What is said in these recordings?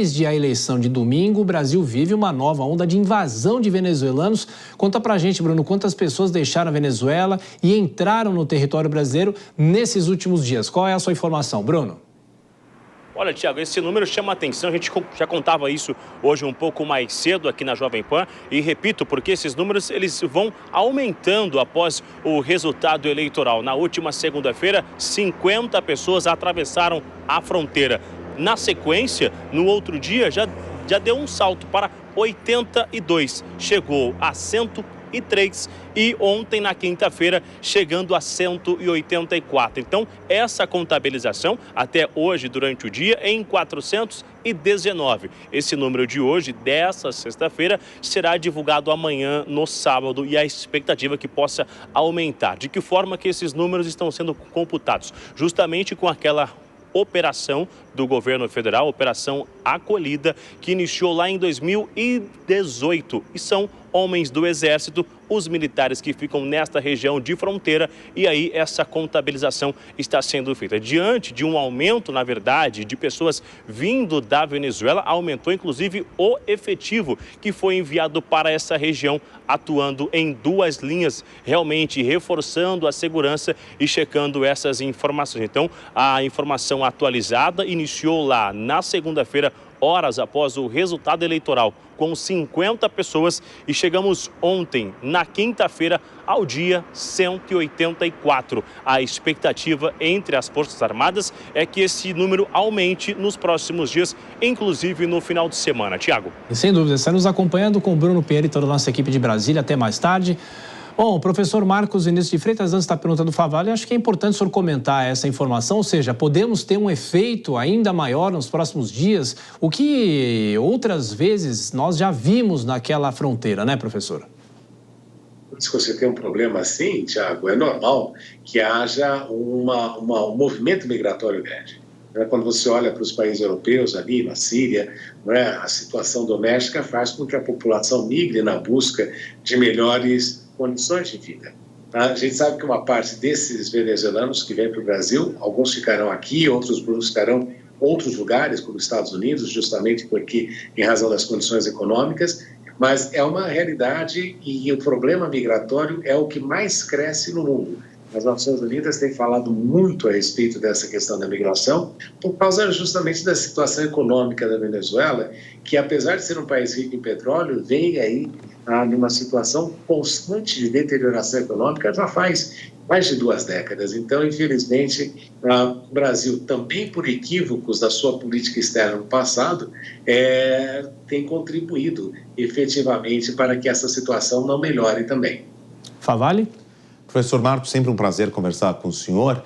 desde a eleição de domingo, o Brasil vive uma nova onda de invasão de venezuelanos. Conta pra gente, Bruno, quantas pessoas deixaram a Venezuela e entraram no território brasileiro nesses últimos dias. Qual é a sua informação, Bruno? Olha, Tiago, esse número chama atenção, a gente já contava isso hoje um pouco mais cedo aqui na Jovem Pan e repito, porque esses números eles vão aumentando após o resultado eleitoral. Na última segunda-feira, 50 pessoas atravessaram a fronteira. Na sequência, no outro dia, já deu um salto para 82, chegou a 103 e ontem, na quinta-feira, chegando a 184. Então, essa contabilização, até hoje, durante o dia, é em 419. Esse número de hoje, dessa sexta-feira, será divulgado amanhã, no sábado, e a expectativa é que possa aumentar. De que forma que esses números estão sendo computados? Justamente com aquela operação do governo federal, Operação Acolhida, que iniciou lá em 2018. E são homens do Exército, os militares que ficam nesta região de fronteira, e aí essa contabilização está sendo feita. Diante de um aumento, na verdade, de pessoas vindo da Venezuela, aumentou inclusive o efetivo que foi enviado para essa região, atuando em duas linhas, realmente reforçando a segurança e checando essas informações. Então, a informação atualizada iniciou lá na segunda-feira, horas após o resultado eleitoral, com 50 pessoas, e chegamos ontem, na quinta-feira, ao dia 184. A expectativa entre as Forças Armadas é que esse número aumente nos próximos dias, inclusive no final de semana. Tiago. Sem dúvida, está nos acompanhando com o Bruno Pinheiro e toda a nossa equipe de Brasília. Até mais tarde. Bom, o professor Marcos Vinícius de Freitas, antes da pergunta do Favalli, acho que é importante o senhor comentar essa informação, ou seja, podemos ter um efeito ainda maior nos próximos dias, o que outras vezes nós já vimos naquela fronteira, né, professor? Se você tem um problema assim, Tiago, é normal que haja um movimento migratório grande. Quando você olha para os países europeus ali, na Síria, a situação doméstica faz com que a população migre na busca de melhores condições de vida. A gente sabe que uma parte desses venezuelanos que vêm para o Brasil, alguns ficarão aqui, outros buscarão em outros lugares, como Estados Unidos, justamente porque, em razão das condições econômicas, mas é uma realidade e o problema migratório é o que mais cresce no mundo. As Nações Unidas têm falado muito a respeito dessa questão da migração, por causa justamente da situação econômica da Venezuela, que apesar de ser um país rico em petróleo, vem aí numa situação constante de deterioração econômica já faz mais de 2 décadas. Então, infelizmente, o Brasil, também por equívocos da sua política externa no passado, tem contribuído efetivamente para que essa situação não melhore também. Favalli? Professor Marcos, sempre um prazer conversar com o senhor.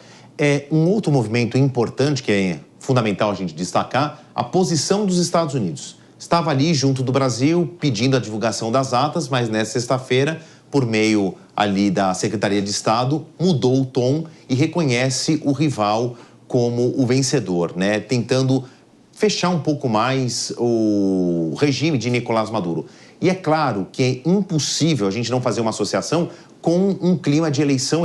Um outro movimento importante que é fundamental a gente destacar, a posição dos Estados Unidos. Estava ali junto do Brasil pedindo a divulgação das atas, mas nesta sexta-feira, por meio ali da Secretaria de Estado, mudou o tom e reconhece o rival como o vencedor, né? Tentando fechar um pouco mais o regime de Nicolás Maduro. E é claro que é impossível a gente não fazer uma associação com um clima de eleição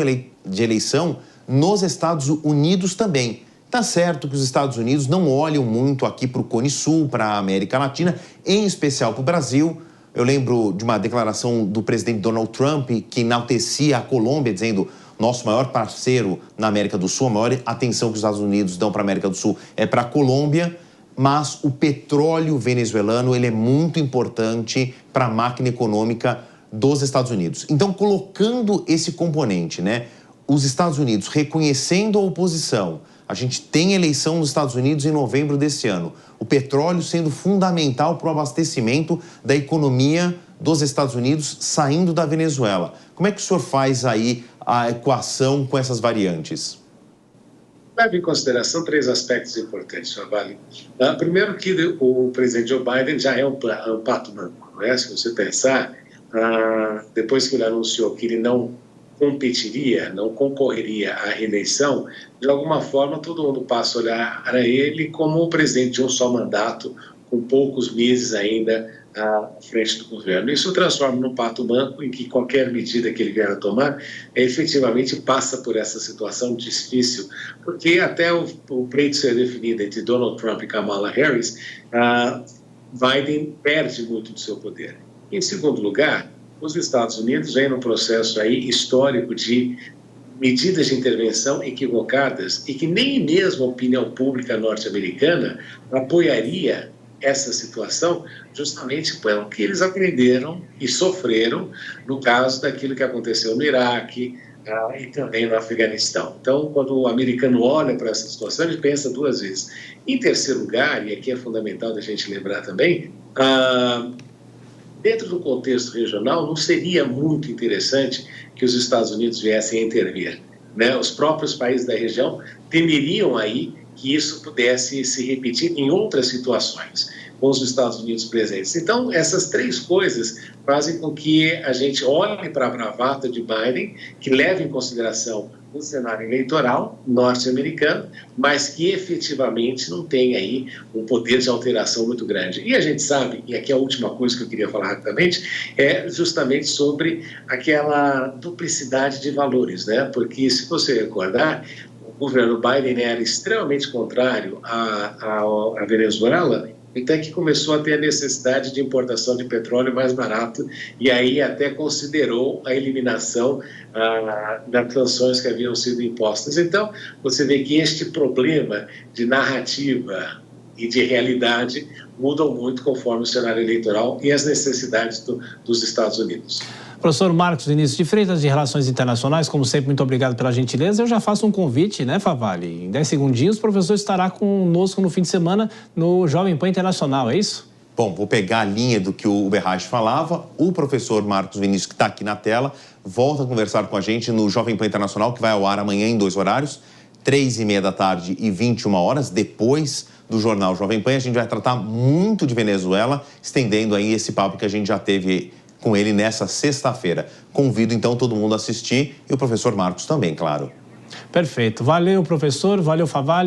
nos Estados Unidos também. Tá certo que os Estados Unidos não olham muito aqui para o Cone Sul, para a América Latina, em especial para o Brasil. Eu lembro de uma declaração do presidente Donald Trump que enaltecia a Colômbia, dizendo: nosso maior parceiro na América do Sul, a maior atenção que os Estados Unidos dão para a América do Sul é para a Colômbia, mas o petróleo venezuelano ele é muito importante para a máquina econômica dos Estados Unidos. Então, colocando esse componente, né, os Estados Unidos reconhecendo a oposição, a gente tem eleição nos Estados Unidos em novembro desse ano, o petróleo sendo fundamental para o abastecimento da economia dos Estados Unidos saindo da Venezuela. Como é que o senhor faz aí a equação com essas variantes? Leve em consideração 3 aspectos importantes, Favalli. Primeiro que o presidente Joe Biden já é um pato branco, não é? Se você pensar, depois que ele anunciou que ele não competiria, não concorreria à reeleição, de alguma forma todo mundo passa a olhar a ele como o presidente de um só mandato, com poucos meses ainda à frente do governo. Isso transforma num pato manco em que qualquer medida que ele vier a tomar efetivamente passa por essa situação difícil, porque até o pleito ser definido entre Donald Trump e Kamala Harris, Biden perde muito do seu poder. Em segundo lugar, os Estados Unidos vêm num processo aí histórico de medidas de intervenção equivocadas e que nem mesmo a opinião pública norte-americana apoiaria essa situação, justamente pelo que eles aprenderam e sofreram no caso daquilo que aconteceu no Iraque e também no Afeganistão. Então, quando o americano olha para essa situação, ele pensa duas vezes. Em terceiro lugar, e aqui é fundamental da gente lembrar também, dentro do contexto regional, não seria muito interessante que os Estados Unidos viessem a intervir, né? Os próprios países da região temeriam aí que isso pudesse se repetir em outras situações, com os Estados Unidos presentes. Então, essas três coisas fazem com que a gente olhe para a bravata de Biden, que leve em consideração o cenário eleitoral norte-americano, mas que efetivamente não tem aí um poder de alteração muito grande. E a gente sabe, e aqui a última coisa que eu queria falar rapidamente, é justamente sobre aquela duplicidade de valores, né? Porque, se você recordar, o governo Biden era extremamente contrário à Venezuela, até que começou a ter a necessidade de importação de petróleo mais barato e aí até considerou a eliminação das sanções que haviam sido impostas. Então, você vê que este problema de narrativa e de realidade mudam muito conforme o cenário eleitoral e as necessidades dos Estados Unidos. Professor Marcos Vinícius de Freitas, de Relações Internacionais, como sempre, muito obrigado pela gentileza. Eu já faço um convite, né, Favalli? Em 10 segundinhos, o professor estará conosco no fim de semana no Jovem Pan Internacional, é isso? Bom, vou pegar a linha do que o Berrage falava. O professor Marcos Vinícius, que está aqui na tela, volta a conversar com a gente no Jovem Pan Internacional, que vai ao ar amanhã em 2 horários, 3h30 da tarde e 21 horas, depois do Jornal Jovem Pan. A gente vai tratar muito de Venezuela, estendendo aí esse papo que a gente já teve com ele nessa sexta-feira. Convido, então, todo mundo a assistir e o professor Marcos também, claro. Perfeito. Valeu, professor. Valeu, Favalli.